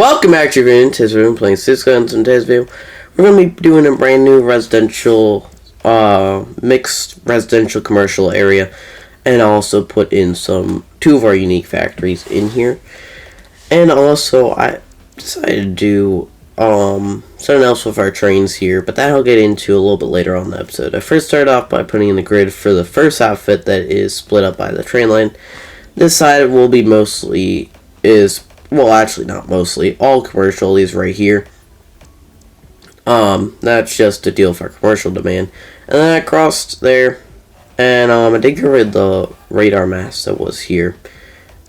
Welcome back to today's video. Playing skylines in today's video. We're going to be doing a brand new residential, mixed residential commercial area, and also put in two of our unique factories in here. And also, I decided to do something else with our trains here, but that I'll get into a little bit later on in the episode. I first started off by putting in the grid for the first outfit that is split up by the train line. This side will be well, actually not mostly, all commercial, these right here. That's just to deal with our commercial demand. And then I crossed there, and I did get rid of the radar mast that was here.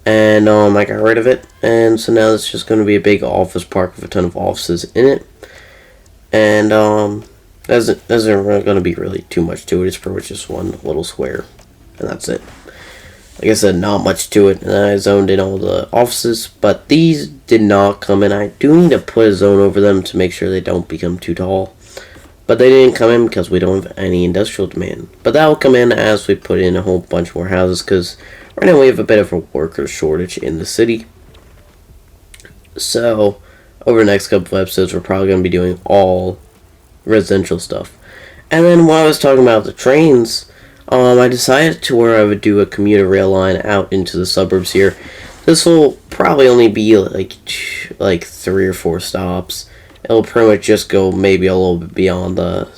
And I got rid of it, and so now it's just going to be a big office park with a ton of offices in it. And isn't really going to be really too much to it. It's pretty much just one little square, and that's it. Like I said, not much to it, and I zoned in all the offices, but these did not come in. I do need to put a zone over them to make sure they don't become too tall, but they didn't come in because we don't have any industrial demand. But that will come in as we put in a whole bunch more houses, because right now we have a bit of a worker shortage in the city. So over the next couple of episodes, we're probably going to be doing all residential stuff. And then while I was talking about the trains, I decided to where I would do a commuter rail line out into the suburbs here. This will probably only be like 3 or 4 stops. It'll pretty much just go maybe a little bit beyond the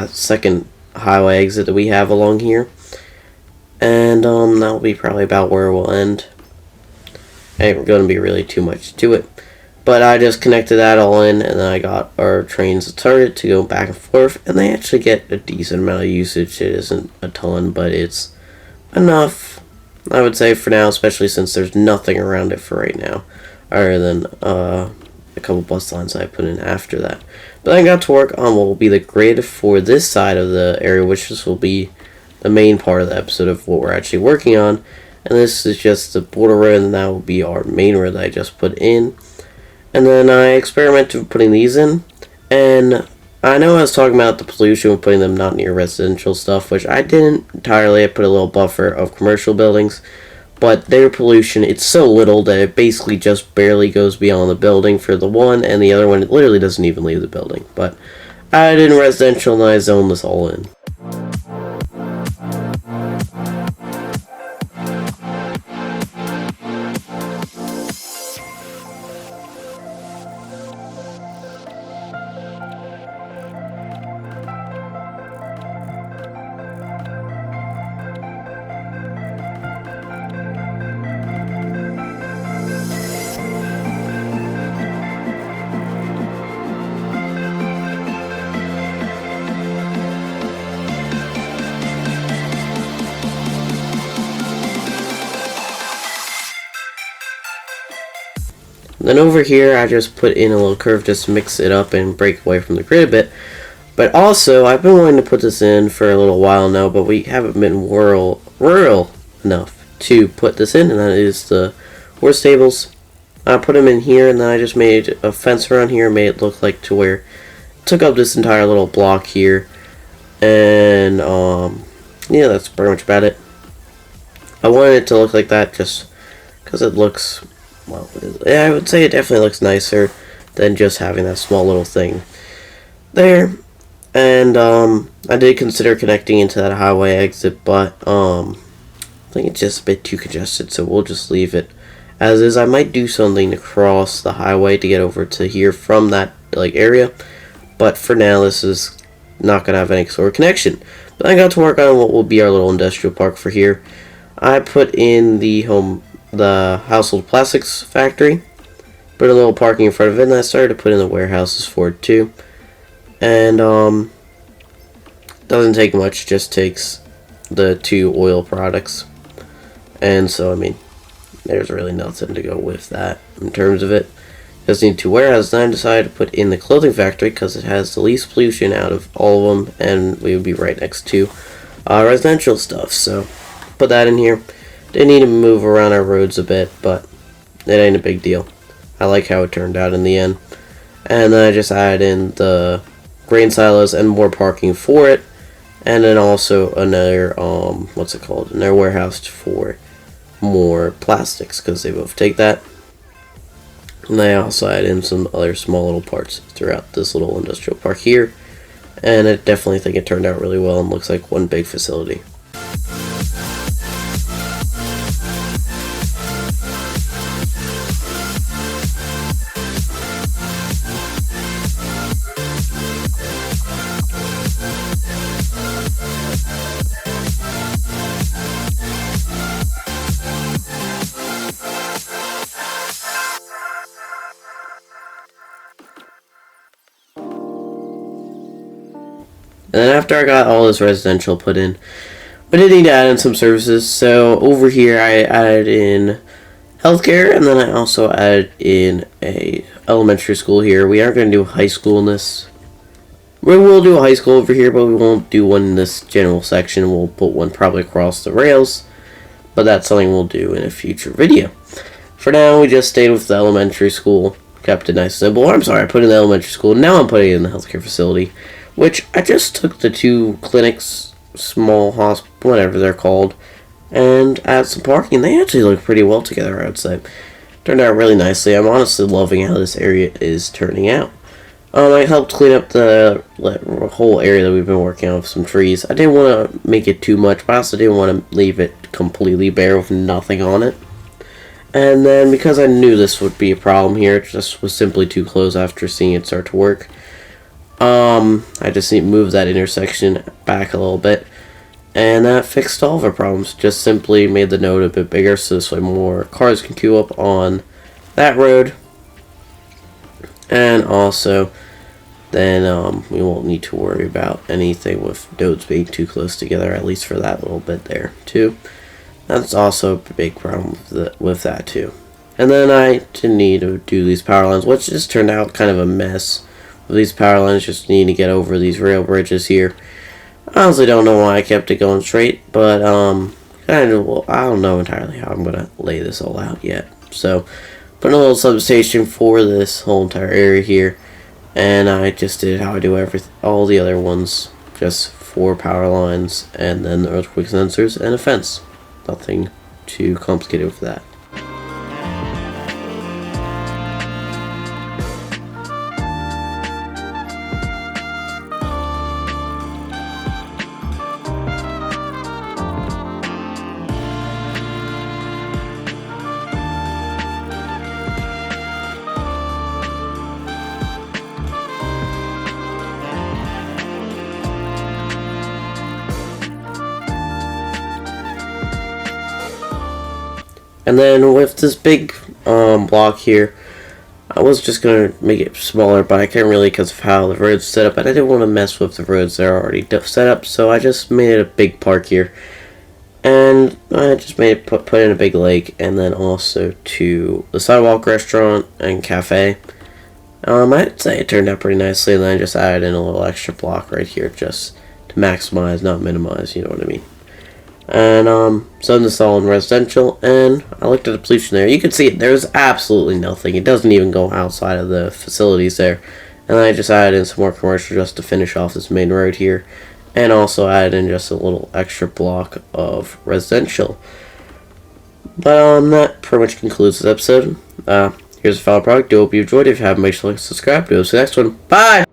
second highway exit that we have along here. And that'll be probably about where we'll end. Ain't going to be really too much to it. But I just connected that all in, and then I got our trains started to go back and forth, and they actually get a decent amount of usage. It isn't a ton, but it's enough, I would say, for now, especially since there's nothing around it for right now, other than a couple bus lines I put in after that. But I got to work on what will be the grid for this side of the area, which this will be the main part of the episode of what we're actually working on. And this is just the border road, and that will be our main road that I just put in. And then I experimented with putting these in, and I know I was talking about the pollution with putting them not near residential stuff, which I didn't entirely. I put a little buffer of commercial buildings, but their pollution, it's so little that it basically just barely goes beyond the building for the one, and the other one, it literally doesn't even leave the building. But I did residential, and I zoned this all in. Then over here, I just put in a little curve just to mix it up and break away from the grid a bit. But also, I've been wanting to put this in for a little while now, but we haven't been rural enough to put this in, and that is the horse stables. I put them in here, and then I just made a fence around here, made it look like to where it took up this entire little block here. And, yeah, that's pretty much about it. I wanted it to look like that just because it looks... well, yeah, I would say it definitely looks nicer than just having that small little thing there. And I did consider connecting into that highway exit, but I think it's just a bit too congested, so we'll just leave it as is. I might do something to cross the highway to get over to here from that area, but for now this is not gonna have any sort of connection. But I got to work on what will be our little industrial park for here. I put in the household plastics factory, put a little parking in front of it, and I started to put in the warehouses for it too. And doesn't take much, just takes the 2 oil products, and so I mean there's really nothing to go with that in terms of it. Just need 2 warehouses. Then I decided to put in the clothing factory because it has the least pollution out of all of them, and we would be right next to residential stuff, so put that in here. Didn't need to move around our roads a bit, but it ain't a big deal. I like how it turned out in the end. And then I just added in the grain silos and more parking for it. And then also another, another warehouse for more plastics, because they both take that. And I also added in some other small little parts throughout this little industrial park here. And I definitely think it turned out really well and looks like one big facility. And then after I got all this residential put in, I did need to add in some services. So over here I added in healthcare, and then I also added in a elementary school here. We aren't going to do a high school in this. We will do a high school over here, but we won't do one in this general section. We'll put one probably across the rails, but that's something we'll do in a future video. For now, we just stayed with the elementary school, kept it nice and simple. I'm sorry, I put in the elementary school. Now I'm putting it in the healthcare facility, which I just took the two clinics, small hospital, whatever they're called, and add some parking. They actually look pretty well together, I would say. Turned out really nicely. I'm honestly loving how this area is turning out. I helped clean up the whole area that we've been working on with some trees. I didn't want to make it too much, but I also didn't want to leave it completely bare with nothing on it. And then because I knew this would be a problem here, it just was simply too close after seeing it start to work. I just need to move that intersection back a little bit, and that fixed all of our problems. Just simply made the node a bit bigger so this way more cars can queue up on that road, and also then we won't need to worry about anything with nodes being too close together, at least for that little bit there too. That's also a big problem with that too. And then I didn't need to do these power lines, which just turned out kind of a mess. These power lines just need to get over these rail bridges here. I honestly don't know why I kept it going straight, but kind of, well, I don't know entirely how I'm gonna lay this all out yet. So, put in a little substation for this whole entire area here, and I just did how I do all the other ones, just 4 power lines, and then the earthquake sensors and a fence. Nothing too complicated with that. And then with this big block here, I was just going to make it smaller, but I can't really because of how the road's set up, and I didn't want to mess with the roads that are already set up, so I just made it a big park here. And I just made it put in a big lake, and then also to the sidewalk restaurant and cafe. I'd say it turned out pretty nicely, and then I just added in a little extra block right here just to maximize, not minimize, you know what I mean. And so this all in residential, and I looked at the pollution there. You can see it, there's absolutely nothing. It doesn't even go outside of the facilities there. And then I just added in some more commercial just to finish off this main road here, and also added in just a little extra block of residential. But that pretty much concludes this episode. Here's a final product. I hope you enjoyed. If you haven't, make sure to subscribe. See you next one. Bye!